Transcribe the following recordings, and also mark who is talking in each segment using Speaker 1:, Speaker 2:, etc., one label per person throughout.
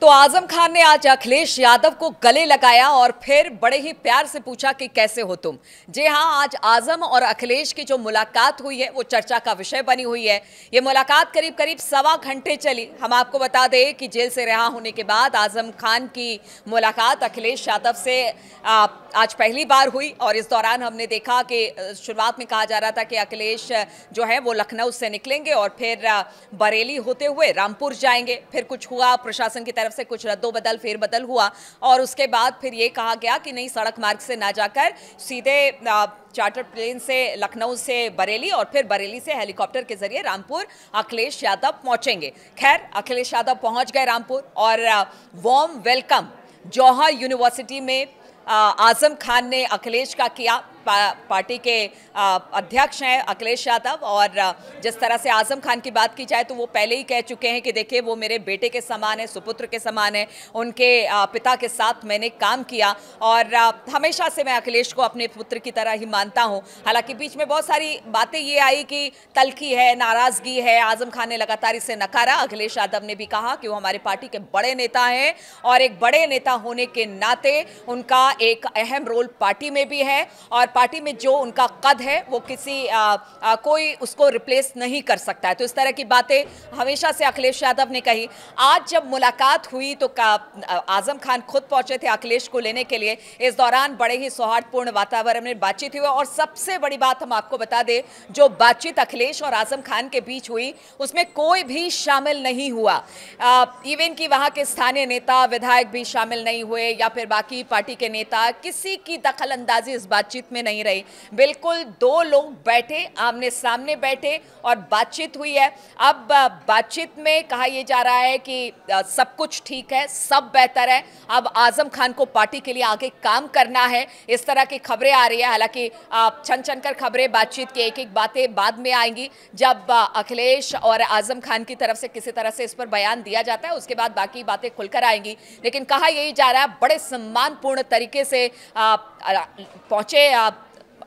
Speaker 1: तो आजम खान ने आज अखिलेश यादव को गले लगाया और फिर बड़े ही प्यार से पूछा कि कैसे हो तुम। जी हां, आज आजम और अखिलेश की जो मुलाकात हुई है वो चर्चा का विषय बनी हुई है। ये मुलाकात करीब करीब 1.25 घंटे चली। हम आपको बता दें कि जेल से रिहा होने के बाद आजम खान की मुलाकात अखिलेश यादव से आज पहली बार हुई और इस दौरान हमने देखा कि शुरुआत में कहा जा रहा था कि अखिलेश जो है वो लखनऊ से निकलेंगे और फिर बरेली होते हुए रामपुर जाएंगे। फिर कुछ हुआ, प्रशासन की तरफ से कुछ रद्दोबदल फेरबदल हुआ और उसके बाद फिर ये कहा गया कि नहीं, सड़क मार्ग से ना जाकर सीधे चार्टर प्लेन से लखनऊ से बरेली और फिर बरेली से हेलीकॉप्टर के जरिए रामपुर अखिलेश यादव पहुंचेंगे। खैर, अखिलेश यादव पहुंच गए रामपुर और वार्म वेलकम जौहर यूनिवर्सिटी में आजम खान ने अखिलेश का किया। पार्टी के अध्यक्ष हैं अखिलेश यादव और जिस तरह से आजम खान की बात की जाए तो वो पहले ही कह चुके हैं कि देखिए, वो मेरे बेटे के समान है, सुपुत्र के समान है। उनके पिता के साथ मैंने काम किया और हमेशा से मैं अखिलेश को अपने पुत्र की तरह ही मानता हूं। हालांकि बीच में बहुत सारी बातें ये आई कि तल्खी है, नाराजगी है। आजम खान ने लगातार इसे नकारा। अखिलेश यादव ने भी कहा कि वो हमारे पार्टी के बड़े नेता हैं और एक बड़े नेता होने के नाते उनका एक अहम रोल पार्टी में भी है और पार्टी में जो उनका कद है वो किसी कोई उसको रिप्लेस नहीं कर सकता है। तो इस तरह की बातें हमेशा से अखिलेश यादव ने कही। आज जब मुलाकात हुई तो आजम खान खुद पहुंचे थे अखिलेश को लेने के लिए। इस दौरान बड़े ही सौहार्दपूर्ण वातावरण में बातचीत हुई और सबसे बड़ी बात हम आपको बता दें, जो बातचीत अखिलेश और आजम खान के बीच हुई उसमें कोई भी शामिल नहीं हुआ। इवन कि वहां के स्थानीय नेता विधायक भी शामिल नहीं हुए या फिर बाकी पार्टी के नेता, किसी की दखल अंदाजी इस बातचीत में नहीं रही। बिल्कुल दो लोग बैठे, आमने सामने बैठे और बातचीत हुई है। अब बातचीत में कहा यह जा रहा है कि सब कुछ ठीक है, सब बेहतर है। अब आजम खान को पार्टी के लिए आगे काम करना है, इस तरह की खबरें आ रही है। हालांकि छन छन कर खबरें, बातचीत की एक एक बातें बाद में आएंगी। जब अखिलेश और आजम खान की तरफ से किसी तरह से इस पर बयान दिया जाता है उसके बाद बाकी बातें खुलकर आएंगी। लेकिन कहा यही जा रहा है, बड़े सम्मानपूर्ण तरीके से पहुंचे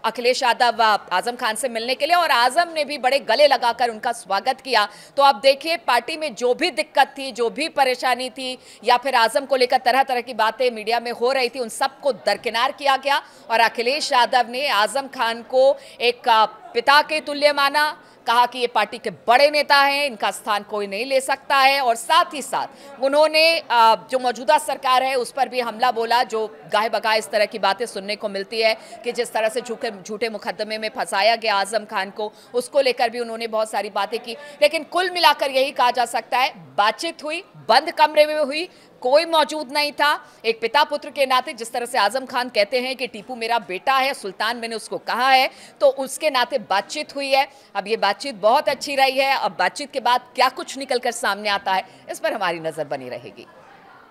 Speaker 1: अखिलेश यादव आजम खान से मिलने के लिए और आजम ने भी बड़े गले लगाकर उनका स्वागत किया। तो अब देखिए, पार्टी में जो भी दिक्कत थी, जो भी परेशानी थी या फिर आजम को लेकर तरह तरह की बातें मीडिया में हो रही थी, उन सबको दरकिनार किया गया और अखिलेश यादव ने आजम खान को एक पिता के तुल्य माना। कहा कि ये पार्टी के बड़े नेता हैं, इनका स्थान कोई नहीं ले सकता है और साथ ही साथ उन्होंने जो मौजूदा सरकार है उस पर भी हमला बोला। जो गाहे बगाहे इस तरह की बातें सुनने को मिलती है कि जिस तरह से झूठे मुकदमे में फंसाया गया आजम खान को, उसको लेकर भी उन्होंने बहुत सारी बातें की। लेकिन कुल मिलाकर यही कहा जा सकता है, बातचीत हुई, बंद कमरे में हुई, कोई मौजूद नहीं था। एक पिता पुत्र के नाते, जिस तरह से आजम खान कहते हैं कि टीपू मेरा बेटा है, सुल्तान मैंने उसको कहा है, तो उसके नाते बातचीत हुई है। अब ये बातचीत बहुत अच्छी रही है। अब बातचीत के बाद क्या कुछ निकलकर सामने आता है, इस पर हमारी नजर बनी रहेगी।